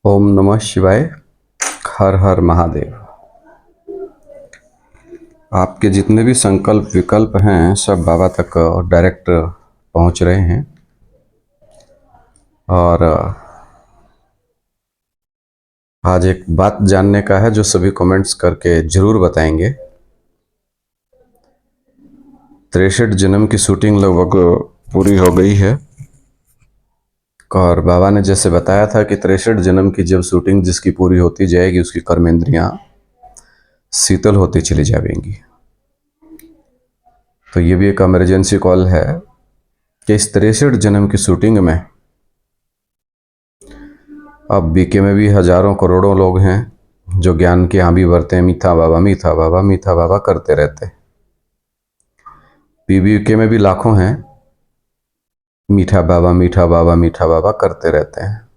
ओम नमः शिवाय। हर हर महादेव। आपके जितने भी संकल्प विकल्प हैं सब बाबा तक डायरेक्ट पहुंच रहे हैं। और आज एक बात जानने का है जो सभी कमेंट्स करके जरूर बताएंगे। 63 जन्म की शूटिंग लगभग पूरी हो गई है। और बाबा ने जैसे बताया था कि 63 जन्म की जब शूटिंग जिसकी पूरी होती जाएगी उसकी कर्मेंद्रियां शीतल होती चली जाएंगी। तो ये भी एक इमरजेंसी कॉल है कि इस 63 जन्म की शूटिंग में अब बीके में भी हजारों करोड़ों लोग हैं जो ज्ञान की आंधी भरते हैं, मीठा बाबा मीठा बाबा मीठा बाबा करते रहते हैं। पीबीके में भी लाखों हैं, मीठा बाबा मीठा बाबा मीठा बाबा करते रहते हैं।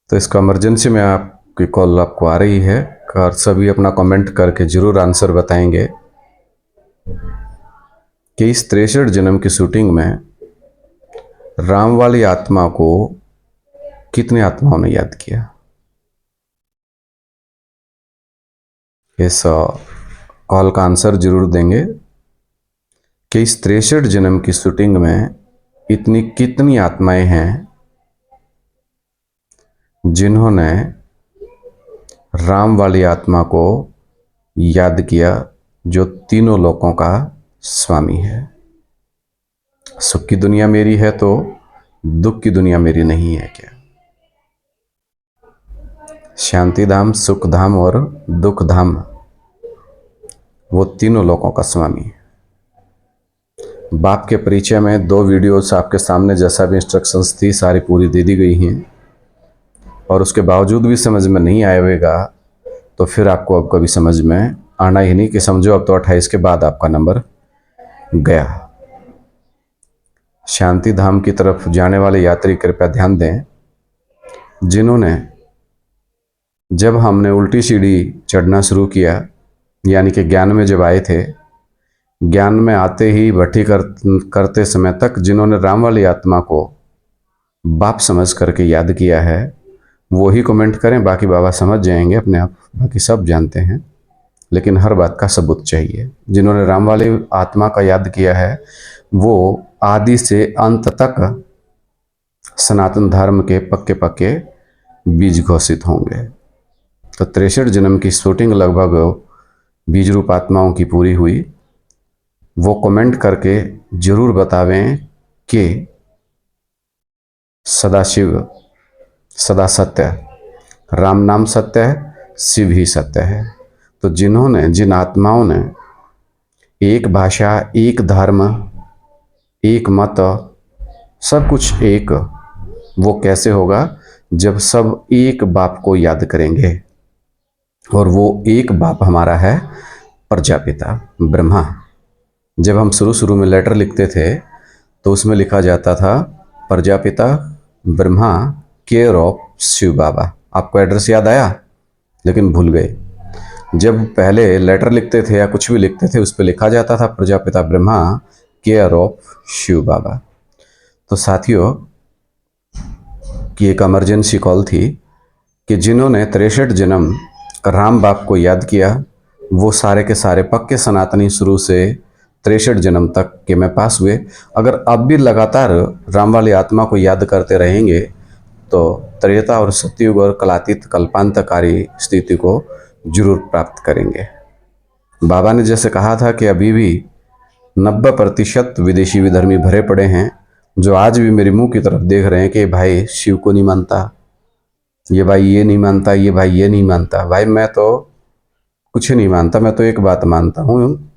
तो इसका इमरजेंसी में आपकी कॉल आपको आ रही है। और सभी अपना कमेंट करके जरूर आंसर बताएंगे कि इस 63 जन्म की शूटिंग में राम वाली आत्मा को कितने आत्माओं ने याद किया। इस कॉल का आंसर जरूर देंगे कि इस 63 जन्म की शूटिंग में इतनी कितनी आत्माएं हैं जिन्होंने राम वाली आत्मा को याद किया, जो तीनों लोकों का स्वामी है। सुख की दुनिया मेरी है तो दुख की दुनिया मेरी नहीं है क्या? शांति धाम, सुख धाम और दुख धाम, वो तीनों लोकों का स्वामी है। बाप के परिचय में 2 वीडियोस आपके सामने जैसा भी इंस्ट्रक्शंस थी सारी पूरी दे दी गई हैं। और उसके बावजूद भी समझ में नहीं आएगा तो फिर आपको अब कभी समझ में आना ही नहीं कि समझो अब तो 28 के बाद आपका नंबर गया। शांति धाम की तरफ जाने वाले यात्री कृपया ध्यान दें, जिन्होंने जब हमने उल्टी सीढ़ी चढ़ना शुरू किया, यानी कि ज्ञान में जब आए थे, ज्ञान में आते ही भट्टी करते समय तक जिन्होंने राम वाली आत्मा को बाप समझ करके याद किया है वो ही कमेंट करें, बाकी बाबा समझ जाएंगे अपने आप, बाकी सब जानते हैं। लेकिन हर बात का सबूत चाहिए। जिन्होंने राम वाली आत्मा का याद किया है वो आदि से अंत तक सनातन धर्म के पक्के पक्के बीज घोषित होंगे। तो 63 जन्म की शूटिंग लगभग बीज रूप आत्माओं की पूरी हुई। वो कमेंट करके जरूर बतावें कि सदाशिव सदा सत्य, राम नाम सत्य है, शिव ही सत्य है। तो जिन आत्माओं ने एक भाषा, एक धर्म, एक मत, सब कुछ एक, वो कैसे होगा जब सब एक बाप को याद करेंगे। और वो एक बाप हमारा है प्रजापिता ब्रह्मा। जब हम शुरू में लेटर लिखते थे तो उसमें लिखा जाता था प्रजापिता ब्रह्मा केयर ऑफ शिव बाबा। आपको एड्रेस याद आया? लेकिन भूल गए। जब पहले लेटर लिखते थे या कुछ भी लिखते थे उस पर लिखा जाता था प्रजापिता ब्रह्मा केयर ऑफ शिव बाबा। तो साथियों की एक इमरजेंसी कॉल थी कि जिन्होंने 63 जन्म राम बाप को याद किया वो सारे के सारे पक्के सनातनी शुरू से 63 जन्म तक के में पास हुए। अगर अब भी लगातार राम वाली आत्मा को याद करते रहेंगे तो त्रेता और सतयुग और कलातीत कल्पांतकारी स्थिति को जरूर प्राप्त करेंगे। बाबा ने जैसे कहा था कि अभी भी 90% विदेशी विधर्मी भरे पड़े हैं जो आज भी मेरे मुंह की तरफ देख रहे हैं कि भाई शिव को नहीं मानता, ये भाई ये नहीं मानता, ये भाई ये नहीं मानता। भाई मैं तो कुछ नहीं मानता, मैं तो एक बात मानता हूँ,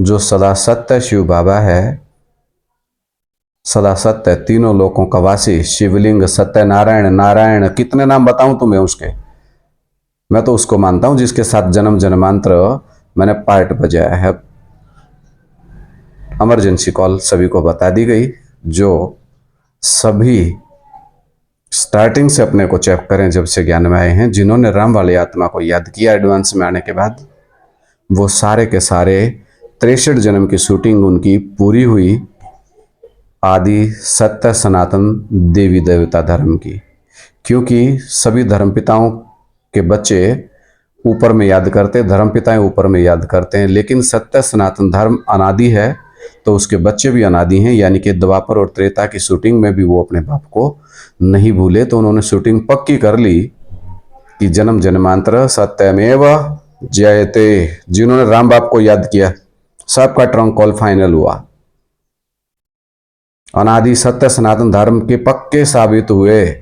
जो सदा सत्य शिव बाबा है, सदा सत्य तीनों लोकों का वासी शिवलिंग सत्य नारायण, नारायण कितने नाम बताऊं तुम्हें उसके, मैं तो उसको मानता हूं जिसके साथ जन्म जन्मांतर मैंने पार्ट बजाया है। इमरजेंसी कॉल सभी को बता दी गई, जो सभी स्टार्टिंग से अपने को चेक करें जब से ज्ञान में आए हैं। जिन्होंने राम वाली आत्मा को याद किया एडवांस में आने के बाद, वो सारे के सारे 63 जन्म की शूटिंग उनकी पूरी हुई। आदि सत्य सनातन देवी देवता धर्म की। क्योंकि सभी धर्मपिताओं के बच्चे ऊपर में याद करते, धर्मपिताएं ऊपर में याद करते हैं, लेकिन सत्य सनातन धर्म अनादि है, तो उसके बच्चे भी अनादि हैं। यानी कि द्वापर और त्रेता की शूटिंग में भी वो अपने बाप को नहीं भूले, तो उन्होंने शूटिंग पक्की कर ली कि जन्म जन्मांतर सत्यमेव जयते। जिन्होंने राम बाप को याद किया, सबका ट्रंक कॉल फाइनल हुआ, अनादि सत्य सनातन धर्म के पक्के साबित हुए।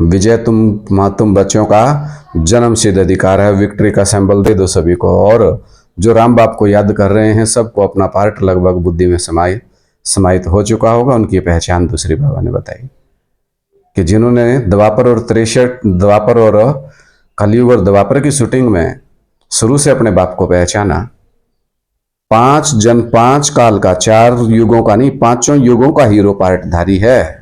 विजय तुम बच्चों का जन्म सिद्ध अधिकार है। विक्ट्री का सिंबल दे दो सभी को। और जो राम बाप को याद कर रहे हैं, सबको अपना पार्ट लगभग बुद्धि में समाहित हो चुका होगा। उनकी पहचान दूसरी बाबा ने बताई कि जिन्होंने द्वापर और कलयुग और द्वापर की शूटिंग में शुरू से अपने बाप को पहचाना। 5 काल का, 4 युगों का नहीं, 5 युगों का हीरो पार्टधारी है।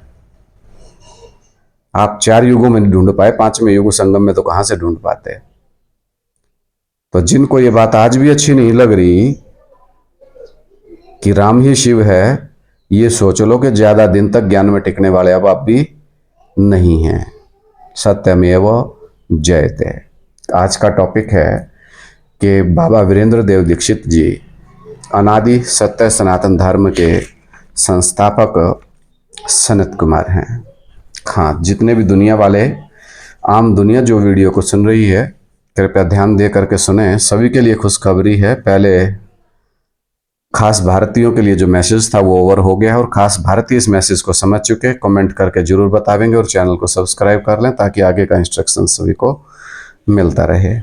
आप 4 युगों में नहीं ढूंढ पाए, 5वें युग संगम में तो कहां से ढूंढ पाते। तो जिनको ये बात आज भी अच्छी नहीं लग रही कि राम ही शिव है, ये सोच लो कि ज्यादा दिन तक ज्ञान में टिकने वाले अब आप भी नहीं हैं। सत्यमेव जयते। आज का टॉपिक है कि बाबा वीरेंद्र देव दीक्षित जी अनादि सत्य सनातन धर्म के संस्थापक सनत कुमार हैं। हाँ, जितने भी दुनिया वाले, आम दुनिया जो वीडियो को सुन रही है, कृपया ध्यान दे करके सुने। सभी के लिए खुशखबरी है। पहले खास भारतीयों के लिए जो मैसेज था वो ओवर हो गया है, और खास भारतीय इस मैसेज को समझ चुके, कमेंट करके जरूर बतावेंगे, और चैनल को सब्सक्राइब कर लें ताकि आगे का इंस्ट्रक्शन सभी को मिलता रहे।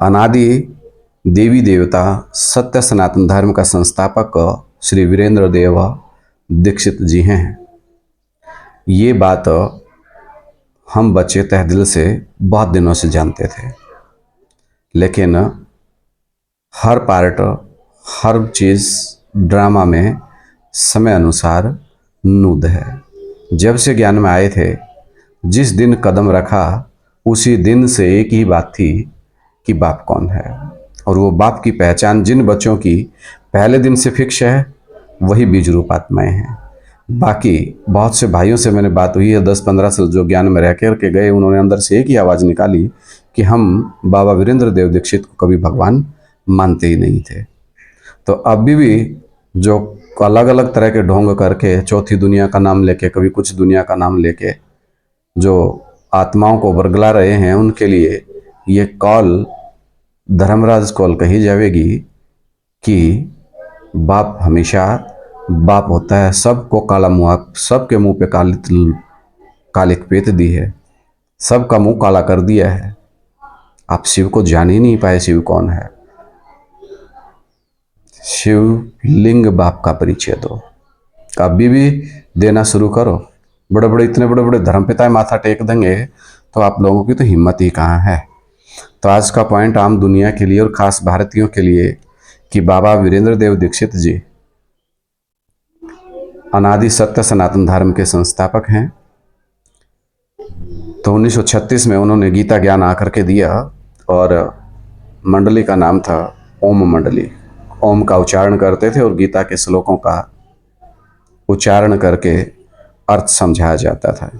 अनादि देवी देवता सत्य सनातन धर्म का संस्थापक श्री वीरेंद्र देव दीक्षित जी हैं। ये बात हम बच्चे तहे दिल से बहुत दिनों से जानते थे, लेकिन हर पार्ट, हर चीज़ ड्रामा में समय अनुसार नूद है। जब से ज्ञान में आए थे, जिस दिन कदम रखा उसी दिन से एक ही बात थी कि बाप कौन है। और वो बाप की पहचान जिन बच्चों की पहले दिन से फिक्स है, वही बीज रूप आत्माएं हैं। बाकी बहुत से भाइयों से मैंने बात हुई है, 10-15 साल जो ज्ञान में रह कर के गए, उन्होंने अंदर से एक ही आवाज़ निकाली कि हम बाबा वीरेंद्र देव दीक्षित को कभी भगवान मानते ही नहीं थे। तो अभी भी जो अलग अलग तरह के ढोंग करके चौथी दुनिया का नाम लेके, कभी कुछ दुनिया का नाम लेके जो आत्माओं को वर्गला रहे हैं, उनके लिए ये कॉल धर्मराज कॉल कही जाएगी कि बाप हमेशा बाप होता है। सबको काला मुँह, सबके मुंह पे कालिक पेत दी है, सबका मुंह काला कर दिया है। आप शिव को जान ही नहीं पाए, शिव कौन है। शिव लिंग बाप का परिचय दो, कभी भी देना शुरू करो। इतने बड़े बड़े धर्मपिता माथा टेक देंगे तो आप लोगों की तो हिम्मत ही कहाँ है। तो आज का पॉइंट आम दुनिया के लिए और खास भारतीयों के लिए कि बाबा वीरेंद्र देव दीक्षित जी अनादि सत्य सनातन धर्म के संस्थापक हैं। तो 1936 में उन्होंने गीता ज्ञान आकर के दिया, और मंडली का नाम था ओम मंडली। ओम का उच्चारण करते थे और गीता के श्लोकों का उच्चारण करके अर्थ समझाया जाता था।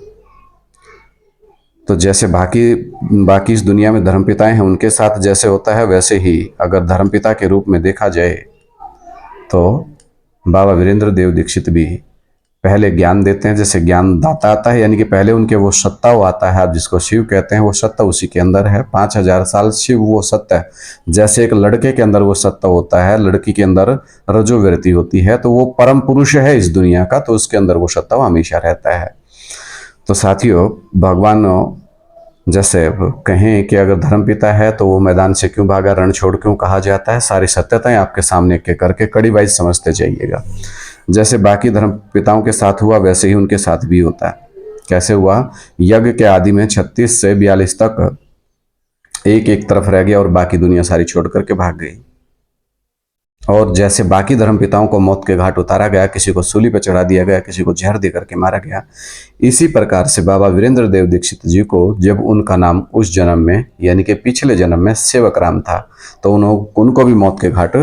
तो जैसे बाकी इस दुनिया में धर्मपिताएं हैं, उनके साथ जैसे होता है, वैसे ही अगर धर्मपिता के रूप में देखा जाए तो बाबा वीरेंद्र देव दीक्षित भी पहले ज्ञान देते हैं। जैसे ज्ञान दाता आता है, यानी कि पहले उनके वो सत्ता वो आता है, आप जिसको शिव कहते हैं, वो सत्ता उसी के अंदर है। 5000 साल शिव वो सत्ता है। जैसे एक लड़के के अंदर वो सत्ता होता है, लड़की के अंदर रजोवृत्ति होती है, तो वो परम पुरुष है इस दुनिया का, तो उसके अंदर वो सत्ता हमेशा रहता है। तो साथियों, भगवान जैसे कहें कि अगर धर्मपिता है तो वो मैदान से क्यों भागा, रण छोड़ क्यों कहा जाता है, सारी सत्यताएं आपके सामने के करके कड़ी वाइज समझते जाइएगा। जैसे बाकी धर्म पिताओं के साथ हुआ, वैसे ही उनके साथ भी होता है। कैसे हुआ? यज्ञ के आदि में 36 से 42 तक एक तरफ रह गया और बाकी दुनिया सारी छोड़ करके भाग गई। और जैसे बाकी धर्म पिताओं को मौत के घाट उतारा गया, किसी को सूली पर चढ़ा दिया गया, किसी को जहर दे करके मारा गया, इसी प्रकार से बाबा वीरेंद्र देव दीक्षित जी को जब उनका नाम उस जन्म में, यानी कि पिछले जन्म में सेवक राम था, तो उनको भी मौत के घाट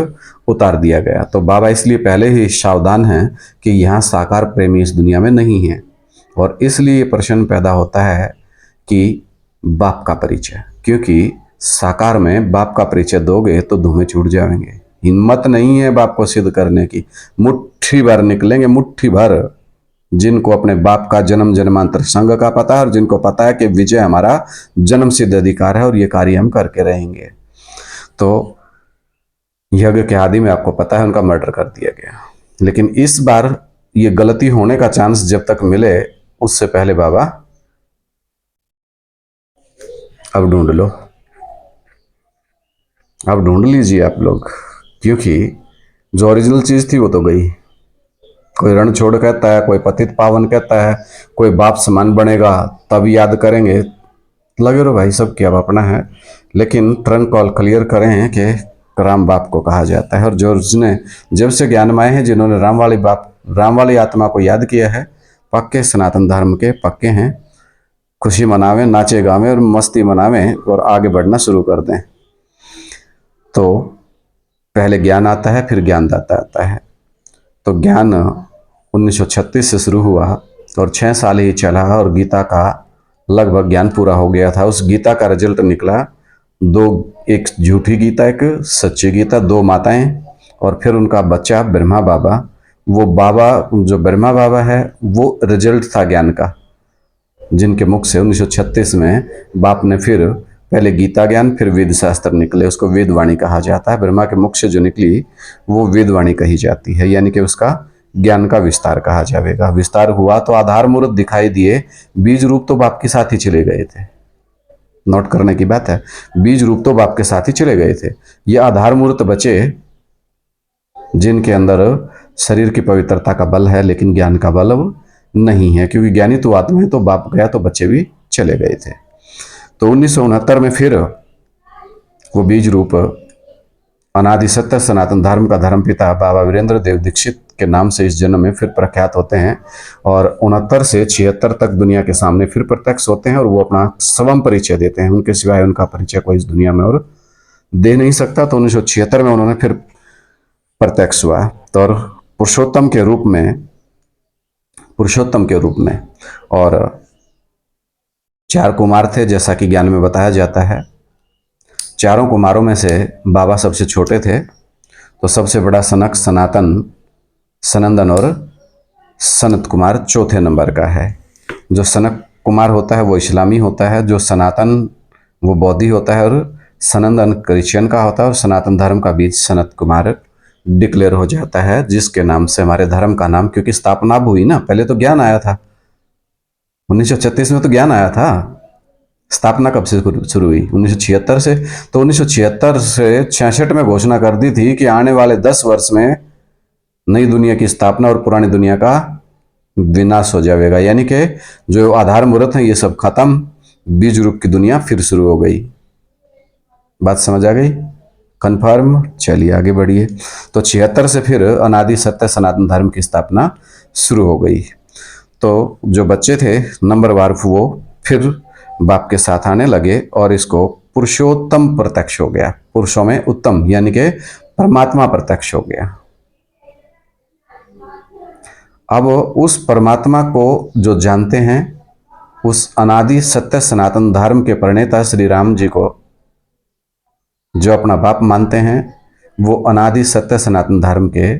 उतार दिया गया। तो बाबा इसलिए पहले ही सावधान हैं कि यहाँ साकार प्रेमी इस दुनिया में नहीं है, और इसलिए प्रश्न पैदा होता है कि बाप का परिचय, क्योंकि साकार में बाप का परिचय दोगे तो धुएं छूट जाएंगे। हिम्मत नहीं है बाप को सिद्ध करने की, मुट्ठी भर निकलेंगे, मुट्ठी भर, जिनको अपने बाप का जन्म जन्मांतर संग का पता है और जिनको पता है कि विजय हमारा जन्म सिद्ध अधिकार है और ये कार्य हम करके रहेंगे। तो यज्ञ के आदि में आपको पता है उनका मर्डर कर दिया गया, लेकिन इस बार ये गलती होने का चांस जब तक मिले उससे पहले बाबा अब ढूंढ लो, अब ढूंढ लीजिए आप लोग, क्योंकि जो ओरिजिनल चीज थी वो तो गई। कोई रण छोड़ कहता है, कोई पतित पावन कहता है, कोई बाप समान बनेगा तब याद करेंगे। लगे रहो भाई, सब क्या अपना है, लेकिन ट्रंक कॉल क्लियर करें कि राम बाप को कहा जाता है। और जो उसने जब से ज्ञानमय हैं, जिन्होंने राम वाली आत्मा को याद किया है, पक्के सनातन धर्म के पक्के हैं। खुशी मनावें, नाचे गावें और मस्ती मनावें और आगे बढ़ना शुरू कर दें। तो पहले ज्ञान आता है, फिर ज्ञानदाता आता है। तो ज्ञान 1936 से शुरू हुआ और 6 साल ही चला और गीता का लगभग ज्ञान पूरा हो गया था। उस गीता का रिजल्ट निकला दो, एक झूठी गीता, एक सच्ची गीता, 2 माताएं और फिर उनका बच्चा ब्रह्मा बाबा। वो बाबा जो ब्रह्मा बाबा है वो रिजल्ट था ज्ञान का, जिनके मुख से 1936 में बाप ने फिर पहले गीता ज्ञान फिर वेद शास्त्र निकले, उसको वेदवाणी कहा जाता है। ब्रह्मा के मुख से जो निकली वो वेदवाणी कही जाती है, यानी कि उसका ज्ञान का विस्तार कहा जाएगा। विस्तार हुआ तो आधार मूर्त दिखाई दिए, बीज रूप तो बाप के साथ ही चले गए थे। नोट करने की बात है, बीज रूप तो बाप के साथ ही चले गए थे। ये आधार मूर्त बचे जिनके अंदर शरीर की पवित्रता का बल है लेकिन ज्ञान का बल नहीं है, क्योंकि ज्ञानी तो आत्मा है, तो बाप गया तो बच्चे भी चले गए थे। तो 1969 में फिर वो बीज रूप अनादि सत्य सनातन धर्म का धर्म पिता बाबा वीरेंद्र देव दीक्षित के नाम से इस जन्म में फिर प्रख्यात होते हैं और 69 से 76 तक दुनिया के सामने फिर प्रत्यक्ष होते हैं और वो अपना स्वयं परिचय देते हैं। उनके सिवाय उनका परिचय कोई इस दुनिया में और दे नहीं सकता। तो 1976 में उन्होंने फिर प्रत्यक्ष हुआ, तो और पुरुषोत्तम के रूप में, और 4 कुमार थे जैसा कि ज्ञान में बताया जाता है। चारों कुमारों में से बाबा सबसे छोटे थे, तो सबसे बड़ा सनक, सनातन, सनंदन और सनत कुमार चौथे नंबर का है। जो सनक कुमार होता है वो इस्लामी होता है, जो सनातन वो बौद्धि होता है और सनंदन क्रिश्चियन का होता है, और सनातन धर्म का बीज सनत कुमार डिक्लेयर हो जाता है, जिसके नाम से हमारे धर्म का नाम, क्योंकि स्थापना हुई ना, पहले तो ज्ञान आया था 1936 में, तो ज्ञान आया था। स्थापना कब से शुरू हुई? 1976 से। तो 1976 से 66 में घोषणा कर दी थी कि आने वाले 10 वर्ष में नई दुनिया की स्थापना और पुरानी दुनिया का विनाश हो जाएगा, यानी कि जो आधार मुहूर्त है ये सब खत्म, बीज रूप की दुनिया फिर शुरू हो गई। बात समझ आ गई? कन्फर्म? चलिए आगे बढ़िए। तो 76 से फिर अनादि सत्य सनातन धर्म की स्थापना शुरू हो गई। तो जो बच्चे थे नंबरवार वो फिर बाप के साथ आने लगे और इसको पुरुषोत्तम प्रत्यक्ष हो गया। पुरुषों में उत्तम यानी कि परमात्मा प्रत्यक्ष हो गया। अब उस परमात्मा को जो जानते हैं, उस अनादि सत्य सनातन धर्म के प्रणेता श्री राम जी को जो अपना बाप मानते हैं, वो अनादि सत्य सनातन धर्म के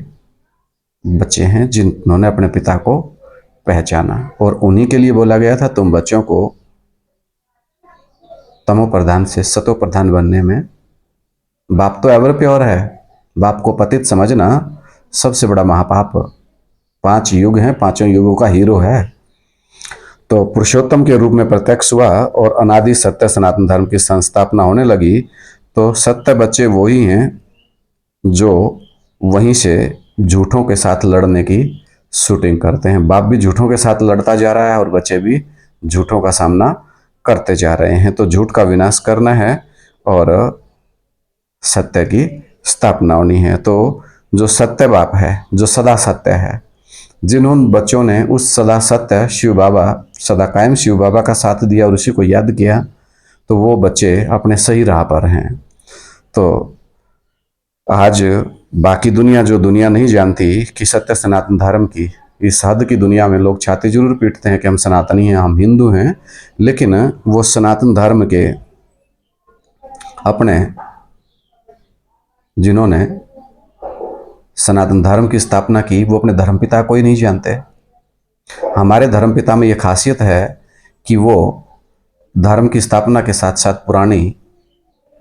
बच्चे हैं जिन्होंने अपने पिता को पहचाना, और उन्हीं के लिए बोला गया था तुम बच्चों को तमो प्रधान से सतो प्रधान बनने में, बाप तो एवर प्योर है, बाप को पतित समझना सबसे बड़ा महापाप। 5 युग हैं, 5 युगों का हीरो है। तो पुरुषोत्तम के रूप में प्रत्यक्ष हुआ और अनादि सत्य सनातन धर्म की संस्थापना होने लगी। तो सत्य बच्चे वही हैं जो वहीं से झूठों के साथ लड़ने की शूटिंग करते हैं। बाप भी झूठों के साथ लड़ता जा रहा है और बच्चे भी झूठों का सामना करते जा रहे हैं। तो झूठ का विनाश करना है और सत्य की स्थापना होनी है। तो जो सत्य बाप है, जो सदा सत्य है, जिन्होंने बच्चों ने उस सदा सत्य शिव बाबा, सदा कायम शिव बाबा का साथ दिया और उसी को याद किया, तो वो बच्चे अपने सही राह पर हैं। तो आज बाकी दुनिया, जो दुनिया नहीं जानती कि सत्य सनातन धर्म की, इस हद की दुनिया में लोग छाती जरूर पीटते हैं कि हम सनातनी हैं, हम हिंदू हैं, लेकिन वो सनातन धर्म के अपने, जिन्होंने सनातन धर्म की स्थापना की, वो अपने धर्मपिता को ही नहीं जानते। हमारे धर्मपिता में ये खासियत है कि वो धर्म की स्थापना के साथ साथ पुरानी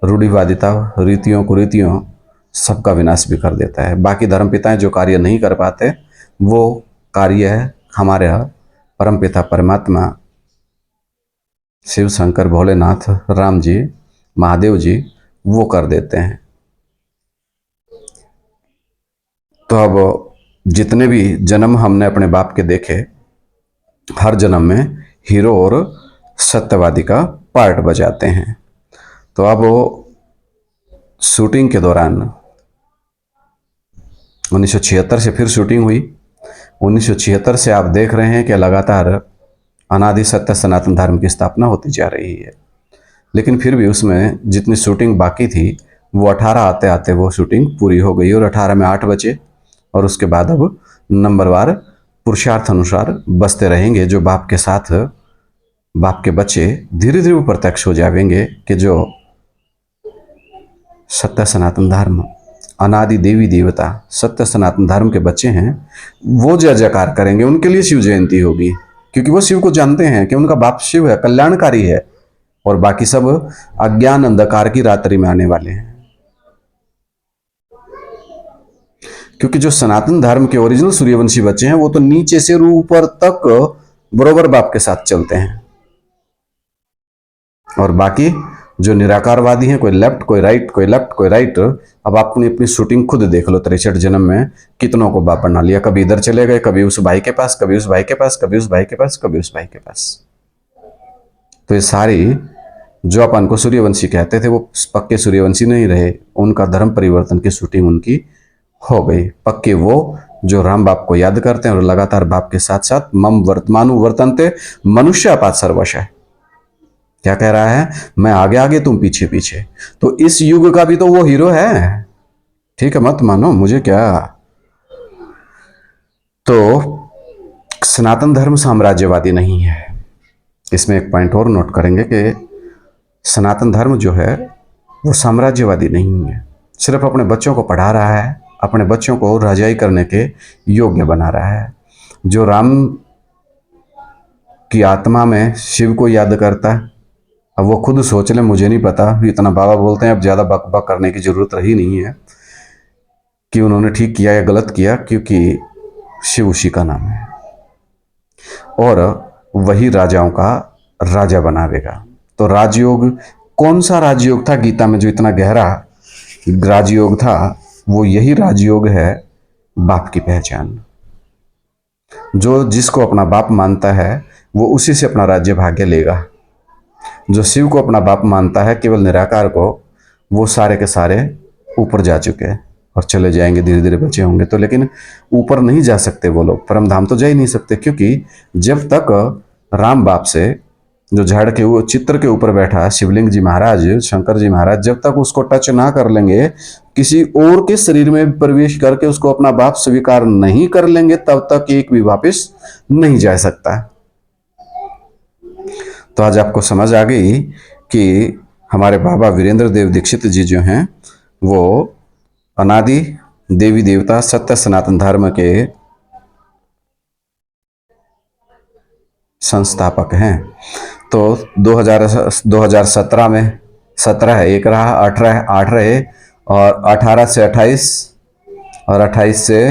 रूढ़िवादिता, रीतियों कुरीतियों सबका विनाश भी कर देता है। बाकी धर्मपिताएं जो कार्य नहीं कर पाते, वो कार्य हमारे परमपिता परमात्मा शिव शंकर भोलेनाथ, राम जी, महादेव जी, वो कर देते हैं। तो अब जितने भी जन्म हमने अपने बाप के देखे, हर जन्म में हीरो और सत्यवादी का पार्ट बजाते हैं। तो अब शूटिंग के दौरान 1976 से फिर शूटिंग हुई। 1976 से आप देख रहे हैं कि लगातार अनादि सत्य सनातन धर्म की स्थापना होती जा रही है। लेकिन फिर भी उसमें जितनी शूटिंग बाकी थी, वो 18 आते आते वो शूटिंग पूरी हो गई और 18 में 8 बचे। और उसके बाद अब नंबरवार पुरुषार्थ अनुसार बसते रहेंगे। जो बाप के साथ बाप के बच्चे धीरे धीरे वो प्रत्यक्ष हो जाएंगे कि जो सत्य सनातन धर्म, अनादि देवी देवता सत्य सनातन धर्म के बच्चे हैं, वो जय जयकार करेंगे। उनके लिए शिव जयंती होगी, क्योंकि वो शिव को जानते हैं कि उनका बाप शिव है, कल्याणकारी है, और बाकी सब अज्ञान अंधकार की रात्रि में आने वाले हैं। क्योंकि जो सनातन धर्म के ओरिजिनल सूर्यवंशी बच्चे हैं, वो तो नीचे से ऊपर तक बरोबर बाप के साथ चलते हैं। और बाकी जो निराकारवादी हैं, कोई लेफ्ट कोई राइट, कोई लेफ्ट कोई राइट। अब आप अपनी शूटिंग खुद देख लो, 63 जन्म में कितनों को बाप बना लिया। कभी इधर चले गए, कभी उस भाई के पास, कभी उस भाई के पास, कभी उस भाई के पास, कभी उस भाई के पास। तो ये सारी जो अपन को सूर्यवंशी कहते थे, वो पक्के सूर्यवंशी नहीं रहे। उनका धर्म परिवर्तन की शूटिंग उनकी हो गई। पक्के वो जो राम बाप को याद करते हैं और लगातार बाप के साथ साथ मम वर्तमानु वर्तनते मनुष्य अपात सर्वश है। क्या कह रहा है? मैं आगे आगे तुम पीछे पीछे। तो इस युग का भी तो वो हीरो है। ठीक है, मत मानो मुझे क्या। तो सनातन धर्म साम्राज्यवादी नहीं है। इसमें एक पॉइंट और नोट करेंगे कि सनातन धर्म जो है वो साम्राज्यवादी नहीं है। सिर्फ अपने बच्चों को पढ़ा रहा है, अपने बच्चों को राजाई करने के योग्य बना रहा है। जो राम की आत्मा में शिव को याद करता है, अब वो खुद सोच ले, मुझे नहीं पता, इतना बाबा बोलते हैं, अब ज़्यादा बक बक करने की ज़रूरत रही नहीं है कि उन्होंने ठीक किया या गलत किया, क्योंकि शिव उसी का नाम है और वही राजाओं का राजा बनावेगा। तो राजयोग, कौन सा राजयोग था गीता में जो इतना गहरा राजयोग था? वो यही राजयोग है, बाप की पहचान। जो जिसको अपना बाप मानता है, वो उसी से अपना राज्य भाग्य लेगा। जो शिव को अपना बाप मानता है, केवल निराकार को, वो सारे के सारे ऊपर जा चुके हैं और चले जाएंगे, धीरे धीरे बचे होंगे। तो लेकिन ऊपर नहीं जा सकते वो लोग, परम धाम तो जा ही नहीं सकते, क्योंकि जब तक राम बाप से, जो झाड़ के वो चित्र के ऊपर बैठा शिवलिंग जी महाराज, शंकर जी महाराज, जब तक उसको टच ना कर लेंगे, किसी और के शरीर में प्रवेश करके उसको अपना बाप स्वीकार नहीं कर लेंगे, तब तक एक भी वापिस नहीं जा सकता। तो आज आपको समझ आ गई कि हमारे बाबा वीरेंद्र देव दीक्षित जी जो हैं, वो अनादि देवी देवता सत्य सनातन धर्म के संस्थापक हैं। तो 2017 में 17 है, एक रहा, 8 रहे, और 18 से 28 और 28 से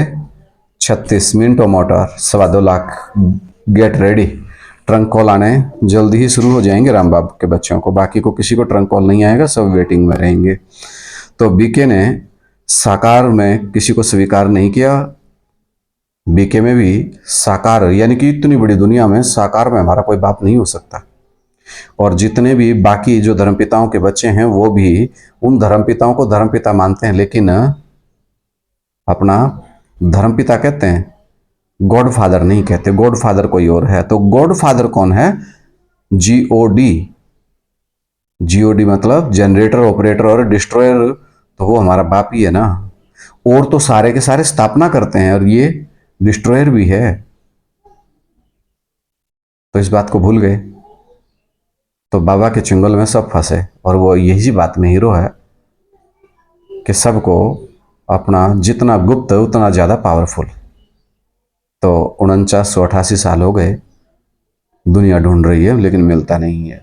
36 मिनटो motor 2.25 lakh. Get ready. Trunk call आने जल्दी ही शुरू हो जाएंगे राम बाप के बच्चों को। बाकी को किसी को ट्रंक कॉल नहीं आएगा, सब वेटिंग में रहेंगे। तो बीके ने साकार में किसी को स्वीकार नहीं किया। बीके में भी साकार, यानी कि इतनी बड़ी दुनिया में साकार में हमारा कोई बाप नहीं हो सकता। और जितने भी बाकी जो धर्मपिताओं के बच्चे हैं, वो भी उन धर्मपिताओं को धर्मपिता मानते हैं, लेकिन अपना धर्मपिता कहते हैं, गॉड फादर नहीं कहते। गॉड फादर कोई और है। तो गॉड फादर कौन है? GOD। GOD मतलब जनरेटर, ऑपरेटर और डिस्ट्रॉयर। तो वो हमारा बाप ही है ना। और तो सारे के सारे स्थापना करते हैं और ये डिस्ट्रॉयर भी है। तो इस बात को भूल गए। तो बाबा के चुंगल में सब फंसे, और वो यही बात में हीरो है कि सबको अपना जितना गुप्त उतना ज़्यादा पावरफुल। तो 4988 साल हो गए, दुनिया ढूंढ रही है लेकिन मिलता नहीं है।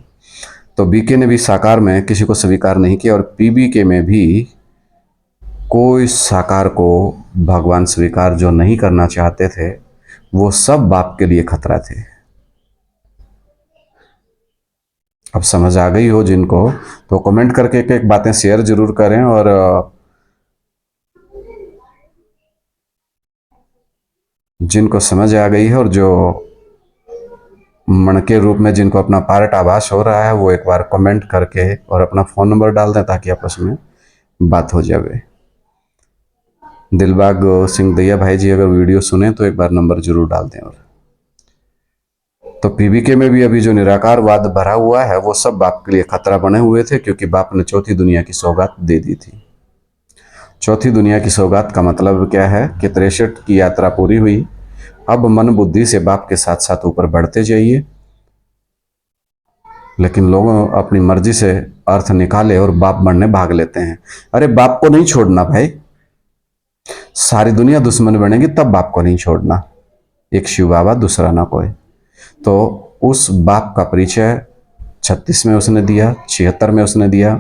तो बीके ने भी साकार में किसी को स्वीकार नहीं किया, और पीबीके में भी कोई साकार को भगवान स्वीकार जो नहीं करना चाहते थे, वो सब बाप के लिए खतरा थे। अब समझ आ गई हो जिनको, तो कमेंट करके एक एक बातें शेयर जरूर करें। और जिनको समझ आ गई है और जो मन के रूप में जिनको अपना पार्ट आभास हो रहा है, वो एक बार कमेंट करके और अपना फ़ोन नंबर डाल दें ताकि आपस में बात हो जाए। दिलबाग सिंह दैया भाई जी अगर वीडियो सुने तो एक बार नंबर जरूर डाल दें। और तो पीबीके में भी अभी जो निराकारवाद भरा हुआ है, वो सब बाप के लिए खतरा बने हुए थे, क्योंकि बाप ने चौथी दुनिया की सौगात दे दी थी। चौथी दुनिया की सौगात का मतलब क्या है कि 63 की यात्रा पूरी हुई, अब मन बुद्धि से बाप के साथ साथ ऊपर बढ़ते जाइए। लेकिन लोग अपनी मर्जी से अर्थ निकाले और बाप बनने भाग लेते हैं। अरे बाप को नहीं छोड़ना भाई, सारी दुनिया दुश्मन बनेगी तब बाप को नहीं छोड़ना। एक शिव बाबा दूसरा ना कोई। तो उस बाप का परिचय 36 में उसने दिया, 76 में उसने दिया,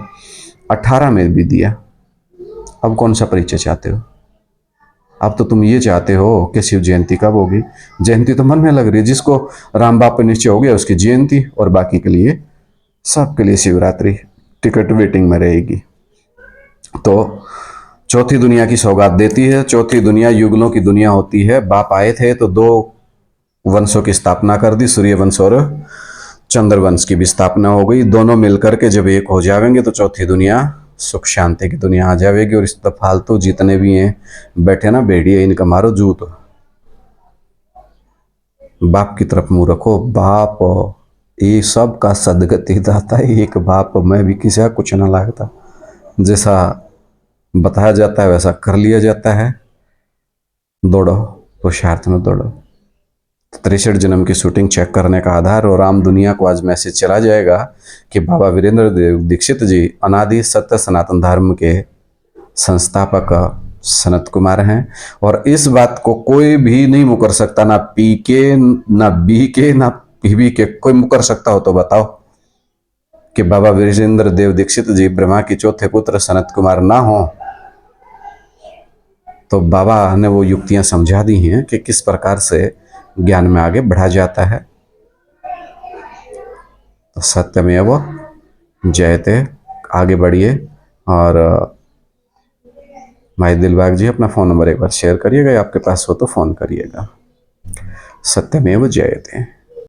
18 में भी दिया। अब कौन सा परिचय चाहते हो? अब तो तुम ये चाहते हो कि शिव जयंती कब होगी। जयंती तो मन में लग रही है, जिसको राम बाप पे निश्चय हो गया उसकी जयंती, और बाकी के लिए सबके लिए शिवरात्रि टिकट वेटिंग में रहेगी। तो चौथी दुनिया की सौगात देती है। चौथी दुनिया युगलों की दुनिया होती है। बाप आए थे तो दो वंशों की स्थापना कर दी, सूर्य वंश और चंद्र वंश की भी स्थापना हो गई। दोनों मिलकर के जब एक हो जाएंगे तो चौथी दुनिया सुख शांति की दुनिया आ जाएगी। और इस तो फालतू जितने भी हैं बैठे ना भेड़िए, इनका मारो जूत। बाप की तरफ मुंह रखो। बाप ये सब का सदगति दाता है, एक बाप में भी किसी का कुछ ना लगता। जैसा बताया जाता है वैसा कर लिया जाता है। दौड़ो, पुरुषार्थ में दौड़ो। 63 जन्म की शूटिंग चेक करने का आधार, और आम दुनिया को आज मैसेज चला जाएगा कि बाबा वीरेंद्र देव दीक्षित जी अनादि सत्य सनातन धर्म के संस्थापक सनत कुमार हैं। और इस बात को कोई भी नहीं मुकर सकता, ना पीके, ना बीके, ना पीबी के। कोई मुकर सकता हो तो बताओ कि बाबा वीरेंद्र देव दीक्षित जी ब्रह्मा के चौथे पुत्र सनत कुमार ना हो। तो बाबा ने वो युक्तियां समझा दी हैं कि किस प्रकार से ज्ञान में आगे बढ़ा जाता है। तो सत्यमेव जयते, आगे बढ़िए। और भाई दिलबाग जी अपना फ़ोन नंबर एक बार शेयर करिएगा, आपके पास हो तो फ़ोन करिएगा। सत्यमेव जयते।